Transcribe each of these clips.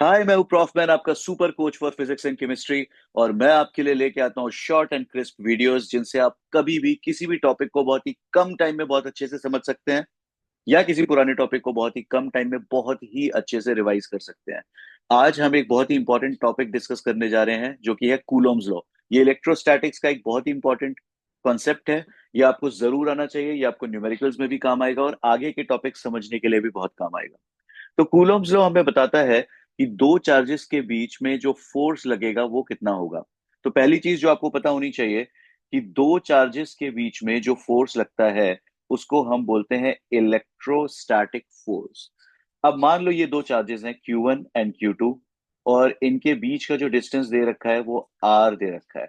हाय, मैं हूँ prof man, आपका super coach for physics and chemistry. और मैं आपके लिए लेके आता हूँ शॉर्ट एंड क्रिस्प वीडियोस जिनसे आप कभी भी किसी भी टॉपिक को बहुत ही कम टाइम में बहुत अच्छे से समझ सकते हैं, या किसी पुराने टॉपिक को बहुत ही कम टाइम में बहुत ही अच्छे से रिवाइज कर सकते हैं। आज हम एक बहुत ही इंपॉर्टेंट टॉपिक डिस्कस करने जा रहे हैं जो कि है कूलोम्स लॉ। ये इलेक्ट्रोस्टैटिक्स का एक बहुत ही इंपॉर्टेंट कॉन्सेप्ट है। ये आपको जरूर आना चाहिए, ये आपको न्यूमेरिकल्स में भी काम आएगा और आगे के टॉपिक समझने के लिए भी बहुत काम आएगा। तो कूलोम्स लॉ हमें बताता है कि दो चार्जेस के बीच में जो फोर्स लगेगा वो कितना होगा। तो पहली चीज जो आपको पता होनी चाहिए कि दो चार्जेस के बीच में जो फोर्स लगता है उसको हम बोलते हैं इलेक्ट्रोस्टैटिक फोर्स। अब मान लो ये दो चार्जेस हैं Q1 एंड Q2, और इनके बीच का जो डिस्टेंस दे रखा है वो R दे रखा है।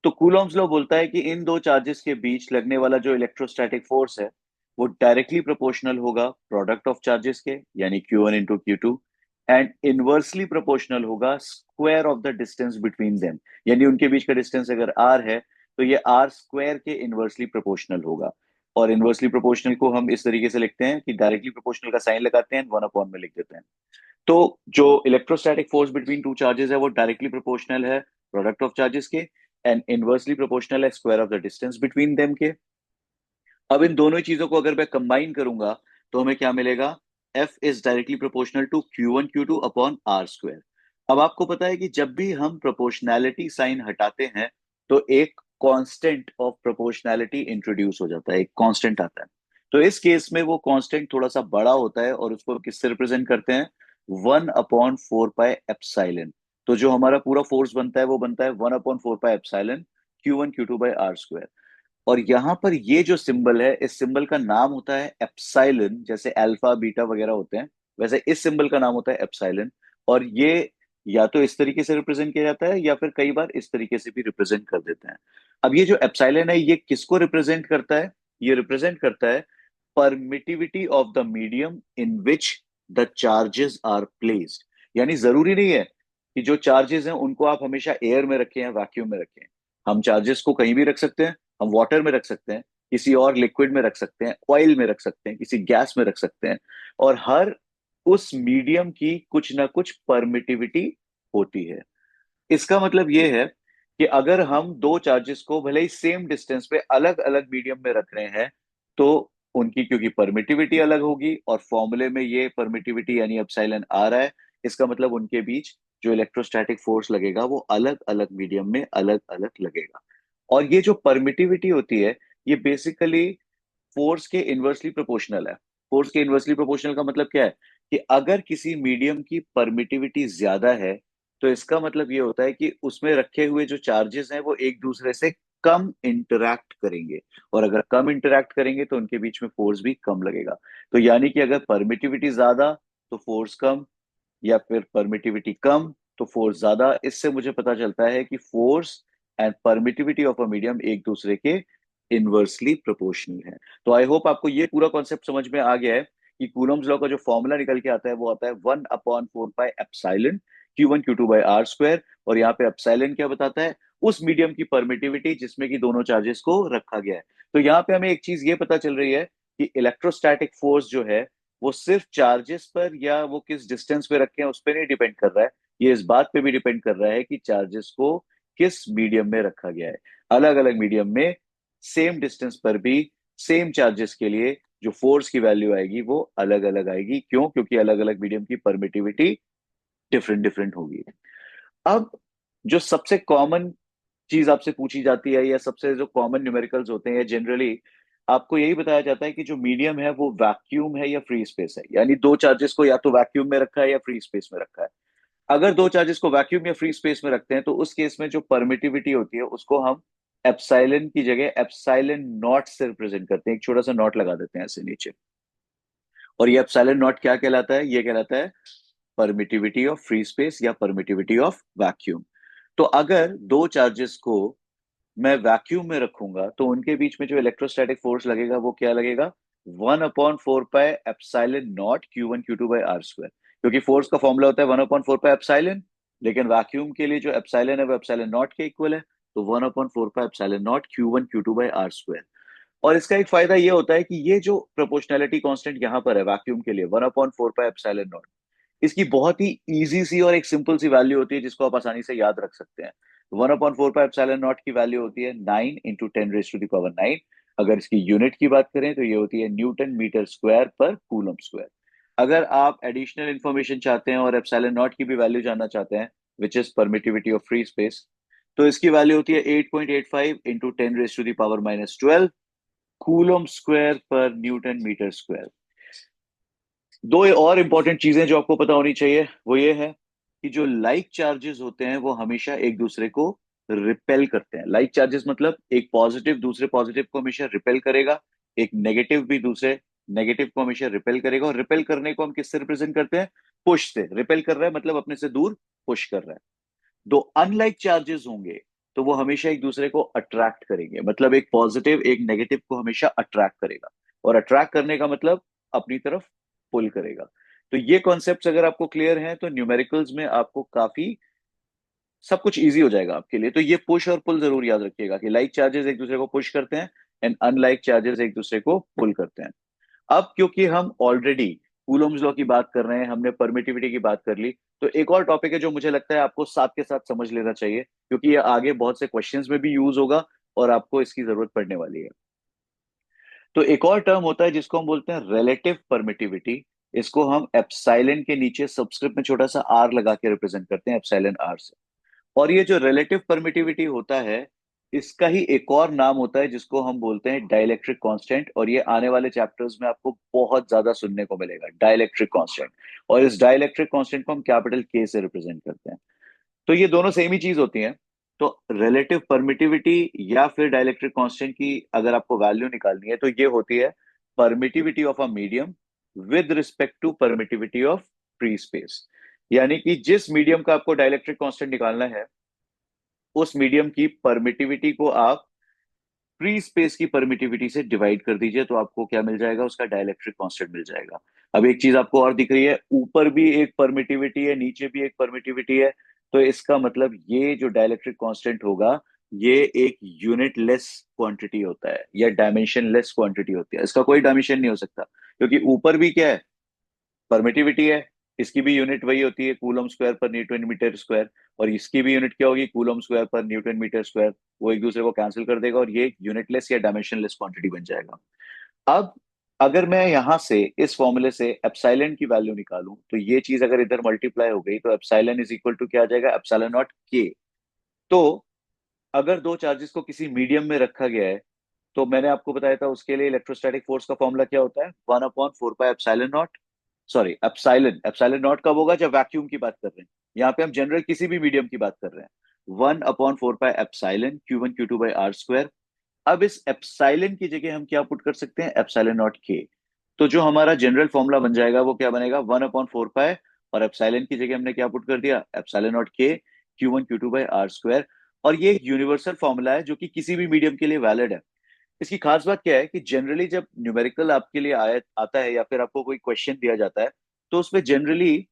तो कूलॉम्स लॉ बोलता है कि इन दो चार्जेस के बीच लगने वाला जो इलेक्ट्रोस्टैटिक फोर्स है वो डायरेक्टली प्रोपोर्शनल होगा प्रोडक्ट ऑफ चार्जेस के, यानी Q1 into Q2, and inversely proportional होगा square of the distance between them. यानी उनके बीच का डिस्टेंस अगर R है तो ये R स्क्वायर के इनवर्सली प्रोपोर्शनल होगा। और इनवर्सली प्रोपोर्शनल को हम इस तरीके से लिखते हैं कि डायरेक्टली प्रोपोर्शनल का साइन लगाते हैं, वन अपॉन में लिख देते हैं। तो जो electrostatic force between two charges है वो डायरेक्टली प्रोपोर्शनल है प्रोडक्ट ऑफ चार्जेस के, एंड इनवर्सली प्रोपोर्शनल है square of the distance between them के। अब इन दोनों चीजों को अगर मैं कंबाइन करूंगा तो हमें क्या मिलेगा? F is directly proportional to Q1 Q2 upon R square. अब आपको पता है कि जब भी हम प्रोपोर्शनैलिटी साइन हटाते हैं तो एक कांस्टेंट ऑफ प्रोपोर्शनैलिटी इंट्रोड्यूस हो जाता है, एक कांस्टेंट आता है। तो इस केस में वो कांस्टेंट थोड़ा सा बड़ा होता है और उसको किससे रिप्रेजेंट करते हैं? 1/4 पाई एप्सिलॉन। तो जो हमारा पूरा फोर्स बनता है वो बनता है 1/4 pi epsilon Q1 Q2 by R square. और यहां पर ये जो सिंबल है, इस सिंबल का नाम होता है एप्सिलॉन। जैसे अल्फा बीटा वगैरह होते हैं, वैसे इस सिंबल का नाम होता है एप्सिलॉन। और ये या तो इस तरीके से रिप्रेजेंट किया जाता है या फिर कई बार इस तरीके से भी रिप्रेजेंट कर देते हैं। अब ये जो एप्सिलॉन है ये किसको रिप्रेजेंट करता है? ये रिप्रेजेंट करता है permittivity of the medium in which the charges are placed. यानी जरूरी नहीं है कि जो चार्जेस हैं उनको आप हमेशा एयर में रखें या वैक्यूम में रखें। हम चार्जेस को कहीं भी रख सकते हैं। हम वाटर में रख सकते हैं, किसी और लिक्विड में रख सकते हैं, ऑयल में रख सकते हैं, किसी गैस में रख सकते हैं। और हर उस मीडियम की कुछ ना कुछ परमिटिविटी होती है। इसका मतलब ये है कि अगर हम दो चार्जेस को भले ही सेम डिस्टेंस पे अलग अलग मीडियम में रख रहे हैं तो उनकी क्योंकि परमिटिविटी अलग होगी, और फॉर्मूले में ये परमिटिविटी यानी एप्सिलॉन आ रहा है, इसका मतलब उनके बीच जो इलेक्ट्रोस्टैटिक फोर्स लगेगा वो अलग अलग मीडियम में अलग अलग लगेगा। और ये जो परमिटिविटी होती है ये बेसिकली फोर्स के इनवर्सली प्रोपोर्शनल है। फोर्स के इनवर्सली प्रोपोर्शनल का मतलब क्या है? कि अगर किसी मीडियम की परमिटिविटी ज्यादा है तो इसका मतलब ये होता है कि उसमें रखे हुए जो चार्जेस हैं वो एक दूसरे से कम इंटरैक्ट करेंगे। और अगर कम इंटरैक्ट करेंगे तो उनके बीच में फोर्स भी कम लगेगा। तो यानी कि अगर परमिटिविटी ज्यादा तो फोर्स कम, या फिर परमिटिविटी कम तो फोर्स ज्यादा। इससे मुझे पता चलता है कि force and permittivity of a medium एक दूसरे के इनवर्सली प्रोपोर्शनल है। तो आई होप आपको ये पूरा कॉन्सेप्ट समझ में आ गया है कि कूलम्स लॉ का जो फॉर्मूला निकल के आता है वो आता है 1/4 pi epsilon Q1 Q2 by R square. और यहाँ पे एप्सिलॉन क्या बताता है? उस मीडियम की परमिटिविटी जिसमें कि दोनों चार्जेस को रखा गया है। तो यहाँ पे हमें एक चीज ये पता चल रही है कि इलेक्ट्रोस्टैटिक फोर्स जो है वो सिर्फ चार्जेस पर या वो किस डिस्टेंस पे रखे हैं उस पर नहीं डिपेंड कर रहा है। ये इस बात पे भी डिपेंड कर रहा है कि चार्जेस को किस मीडियम में रखा गया है। अलग अलग मीडियम में सेम डिस्टेंस पर भी सेम चार्जेस के लिए जो फोर्स की वैल्यू आएगी वो अलग अलग आएगी। क्यों? क्योंकि अलग अलग मीडियम की परमिटिविटी डिफरेंट डिफरेंट होगी। अब जो सबसे कॉमन चीज आपसे पूछी जाती है या सबसे जो कॉमन न्यूमेरिकल्स होते हैं जनरली आपको यही बताया जाता है कि जो मीडियम है वो वैक्यूम है या फ्री स्पेस है। यानी दो चार्जेस को या तो वैक्यूम में रखा है या फ्री स्पेस में रखा है। अगर दो चार्जेस को वैक्यूम या फ्री स्पेस में रखते हैं तो उस केस में जो परमिटिविटी होती है उसको हम एप्सिलॉन की जगह एप्सिलॉन नॉट से रिप्रेजेंट करते हैं। एक छोटा सा नॉट लगा देते हैं ऐसे नीचे। और ये एप्सिलॉन नॉट क्या कहलाता है? ये कहलाता है परमिटिविटी ऑफ फ्री स्पेस या परमिटिविटी ऑफ वैक्यूम। तो अगर दो चार्जेस को मैं वैक्यूम में रखूंगा तो उनके बीच में जो इलेक्ट्रोस्टैटिक फोर्स लगेगा वो क्या लगेगा? 1/4 pi epsilon not Q1 Q2 by R square. क्योंकि फोर्स का फॉर्मूला होता है 1/4 पाई एप्सिलॉन, लेकिन वैक्यूम के लिए जो एप्सिलॉन है वो एप्सिलॉन नॉट के इक्वल है। तो 1/4 pi epsilon not Q1 Q2 by R square. और इसका एक फायदा ये होता है कि ये जो प्रोपोर्शनैलिटी कांस्टेंट यहाँ पर है वैक्यूम के लिए 1/4 पाई एप्सिलॉन नॉट, इसकी बहुत ही इजी सी और एक सिंपल सी वैल्यू होती है जिसको आप आसानी से याद रख सकते हैं। 1/4 पाई एप्सिलॉन नॉट की वैल्यू होती है 9 × 10⁻⁹ अगर इसकी यूनिट की बात करें तो ये होती है न्यूटन मीटर स्क्वायर पर कूलम स्क्वायर। अगर आप एडिशनल इंफॉर्मेशन चाहते हैं और एप्सिलॉन नॉट की भी वैल्यू जानना चाहते हैं, which is permittivity of free space, तो इसकी वैल्यू होती है 8.85 × 10⁻⁻12 कूलम स्क्वायर पर न्यूटन मीटर स्क्वायर। दो और इंपॉर्टेंट चीजें जो आपको पता होनी चाहिए वो ये है कि जो लाइक चार्जेस होते हैं वो हमेशा एक दूसरे को रिपेल करते हैं। लाइक चार्जेस मतलब एक पॉजिटिव दूसरे पॉजिटिव को हमेशा रिपेल करेगा, एक नेगेटिव भी दूसरे नेगेटिव को हमेशा रिपेल करेगा। और रिपेल करने को हम किससे रिप्रेजेंट करते हैं? पुश से। रिपेल कर रहा है मतलब अपने से दूर पुश कर रहा है। दो अनलाइक चार्जेस होंगे तो वो हमेशा एक दूसरे को अट्रैक्ट करेंगे, मतलब एक पॉजिटिव एक नेगेटिव को हमेशा अट्रैक्ट करेगा। और अट्रैक्ट करने का मतलब अपनी तरफ पुल करेगा। तो ये कॉन्सेप्ट्स अगर आपको क्लियर हैं तो न्यूमेरिकल्स में आपको काफी सब कुछ इजी हो जाएगा आपके लिए। तो ये पुश और पुल जरूर याद रखिएगा कि लाइक चार्जेस एक दूसरे को पुश करते हैं एंड अनलाइक चार्जेस एक दूसरे को पुल करते हैं। अब क्योंकि हम ऑलरेडी कूलम्स लॉ की बात कर रहे हैं, हमने परमिटिविटी की बात कर ली, तो एक और टॉपिक है जो मुझे लगता है आपको साथ के साथ समझ लेना चाहिए, क्योंकि ये आगे बहुत से क्वेश्चंस में भी यूज होगा और आपको इसकी जरूरत पड़ने वाली है। तो एक और टर्म होता है जिसको हम बोलते हैं रिलेटिव परमिटिविटी। इसको हम एप्सिलॉन के नीचे सबस्क्रिप्ट में छोटा सा आर लगा के रिप्रेजेंट करते हैं, एप्सिलॉन आर से। और ये जो रिलेटिव परमिटिविटी होता है, इसका ही एक और नाम होता है जिसको हम बोलते हैं डाइलेक्ट्रिक कांस्टेंट। और ये आने वाले चैप्टर्स में आपको बहुत ज्यादा सुनने को मिलेगा, डाइलेक्ट्रिक कांस्टेंट। और इस डाइलेक्ट्रिक कांस्टेंट को हम कैपिटल के से रिप्रेजेंट करते हैं। तो ये दोनों सेम ही चीज होती हैं। तो रिलेटिव परमिटिविटी या फिर डाइलेक्ट्रिक कांस्टेंट की अगर आपको वैल्यू निकालनी है तो ये होती है permittivity of a medium with respect to permittivity of free space. यानी कि जिस मीडियम का आपको डाइलेक्ट्रिक कांस्टेंट निकालना है, उस मीडियम की परमिटिविटी को आप फ्री स्पेस की परमिटिविटी से डिवाइड कर दीजिए, तो आपको क्या मिल जाएगा? उसका डाइलेक्ट्रिक कांस्टेंट मिल जाएगा। अब एक चीज आपको और दिख रही है, ऊपर भी एक परमिटिविटी है नीचे भी एक परमिटिविटी है। तो इसका मतलब ये जो डाइलेक्ट्रिक कांस्टेंट होगा, ये एक यूनिट लेस क्वांटिटी होता है या डायमेंशन लेस क्वांटिटी होती है। इसका कोई डायमेंशन नहीं हो सकता, क्योंकि ऊपर भी क्या है? परमिटिविटी है। इसकी भी यूनिट वही होती है कूलम स्क्वायर पर न्यूटन मीटर स्क्वायर। और इसकी भी यूनिट क्या होगी? कूलम स्क्वायर पर न्यूटन मीटर स्क्वायर। वो एक दूसरे को कैंसिल कर देगा और ये यूनिटलेस या डायमेंशनलेस क्वांटिटी बन जाएगा। अब अगर मैं यहां से इस फॉर्मूले से एप्सिलॉन की वैल्यू निकालूं, तो ये चीज अगर इधर मल्टीप्लाई हो गई तो एप्सिलॉन इज इक्वल टू क्या आ जाएगा? एप्सिलॉन नॉट के। तो अगर दो चार्जेस को किसी मीडियम में रखा गया है, तो मैंने आपको बताया था उसके लिए इलेक्ट्रोस्टैटिक फोर्स का फॉर्मूला क्या होता है? 1/4 pi epsilon not. Sorry, epsilon epsilon not कब होगा? जब वैक्यूम की बात कर रहे हैं। यहाँ पे हम जनरल किसी भी मीडियम की बात कर रहे हैं। 1/4 pi epsilon Q1 Q2 by R square. अब इस एप्सिलॉन की जगह हम क्या पुट कर सकते हैं? एप्सिलॉन नॉट के। तो जो हमारा जनरल फॉर्मूला बन जाएगा वो क्या बनेगा? 1/4 पाई, और एप्सिलॉन की जगह हमने क्या पुट कर दिया? एप्सिलॉन नॉट के Q1 Q2 by R square. और ये एक यूनिवर्सल फॉर्मूला है जो कि किसी भी मीडियम के लिए वैलिड है। इसकी खास बात क्या है कि जनरली जब न्यूमेरिकल आपके लिए आता है या फिर आपको कोई क्वेश्चन दिया जाता है, तो उसमें जनरली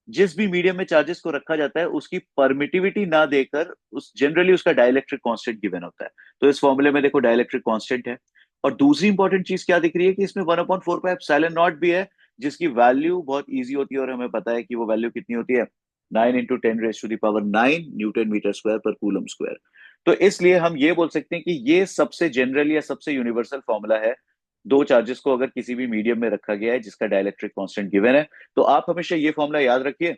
जिस भी मीडियम में चार्जेस को रखा जाता है उसकी परमिटिविटी ना देकर उस जनरली उसका डाइलेक्ट्रिक कांस्टेंट गिवन होता है। तो इस फॉर्मूले में देखो डाइलेक्ट्रिक कांस्टेंट है। और दूसरी इंपॉर्टेंट चीज क्या दिख रही है कि इसमें 1/4 पाई एप्सिलॉन नॉट भी है, जिसकी वैल्यू बहुत इजी होती है और हमें पता है कि वो वैल्यू कितनी होती है? 9 × 10⁻⁹ न्यूटन मीटर स्क्वायर पर कूलम स्क्वायर। तो इसलिए हम ये बोल सकते हैं कि ये सबसे जनरल या सबसे यूनिवर्सल फॉर्मूला है दो चार्जेस को अगर किसी भी मीडियम में रखा गया है जिसका डाइलेक्ट्रिक कांस्टेंट गिवन है। तो आप हमेशा ये फॉर्मूला याद रखिए,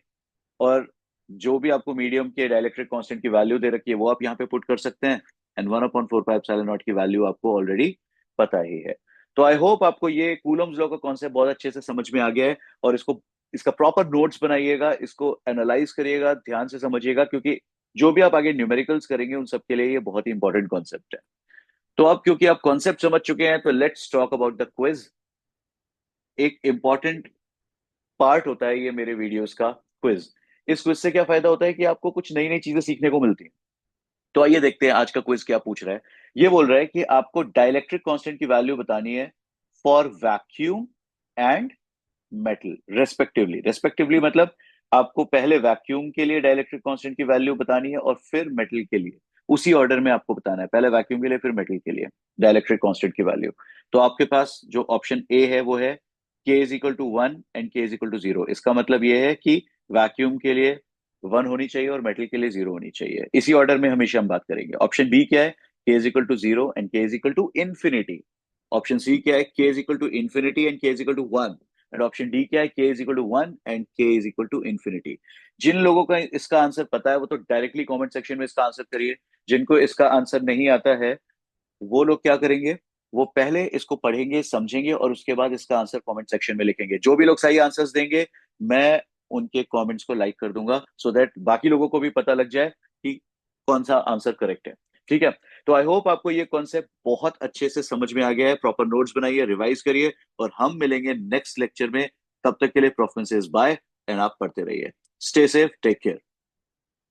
और जो भी आपको मीडियम के डाइलेक्ट्रिक कांस्टेंट की वैल्यू दे रखी है वो आप यहाँ पे पुट कर सकते हैं। एंड 1/4 पाई एप्सिलॉन नॉट की वैल्यू आपको ऑलरेडी पता ही है। तो आई होप आपको ये कूलम्स लॉ का कॉन्सेप्ट बहुत अच्छे से समझ में आ गया है। और इसको इसका प्रॉपर नोट्स बनाइएगा, इसको एनालाइज करिएगा, ध्यान से समझिएगा, क्योंकि जो भी आप आगे न्यूमेरिकल्स करेंगे उन सबके लिए ये बहुत ही इंपॉर्टेंट कॉन्सेप्ट है। तो अब क्योंकि आप कॉन्सेप्ट समझ चुके हैं तो let's talk about the quiz. एक इंपॉर्टेंट पार्ट होता है ये मेरे वीडियोस का, क्विज। इस क्विज से क्या फायदा होता है कि आपको कुछ नई नई चीजें सीखने को मिलती हैं। तो आइए देखते हैं आज का क्विज क्या पूछ रहा है। ये बोल रहा है कि आपको डाइलेक्ट्रिक कांस्टेंट की वैल्यू बतानी है for vacuum and metal respectively. Respectively मतलब आपको पहले वैक्यूम के लिए डाइलेक्ट्रिक कांस्टेंट की वैल्यू बतानी है और फिर मेटल के लिए। उसी ऑर्डर में आपको बताना है, पहले वैक्यूम के लिए फिर मेटल के लिए डाइलेक्ट्रिक कांस्टेंट की वैल्यू। तो आपके पास जो ऑप्शन ए है वो है K is equal to 1 and K is equal to 0। इसका मतलब ये है कि वैक्यूम के लिए 1 होनी चाहिए और मेटल के लिए 0 होनी चाहिए। इसी ऑर्डर में हमेशा हम बात करेंगे। ऑप्शन बी क्या है? K is equal to 0 and K is equal to infinity. Option C क्या है? K is equal to infinity and K is equal to 1। And option D क्या है? K is equal to 1 and K is equal to infinity. जिन लोगों का इसका answer पता है वो तो डायरेक्टली कमेंट सेक्शन में इसका आंसर करिए। जिनको इसका आंसर नहीं आता है वो लोग क्या करेंगे? वो पहले इसको पढ़ेंगे, समझेंगे और उसके बाद इसका आंसर कमेंट सेक्शन में लिखेंगे। जो भी लोग सही आंसर्स देंगे मैं उनके कमेंट्स को लाइक कर दूंगा, सो दैट बाकी लोगों को भी पता लग जाए कि कौन सा आंसर करेक्ट है। ठीक है? तो आई होप आपको ये कॉन्सेप्ट बहुत अच्छे से समझ में आ गया है। प्रॉपर नोट्स बनाइए, रिवाइज करिए और हम मिलेंगे नेक्स्ट लेक्चर में। तब तक के लिए प्रोफेसर्स बाय एंड आप पढ़ते रहिए। Stay safe, take care.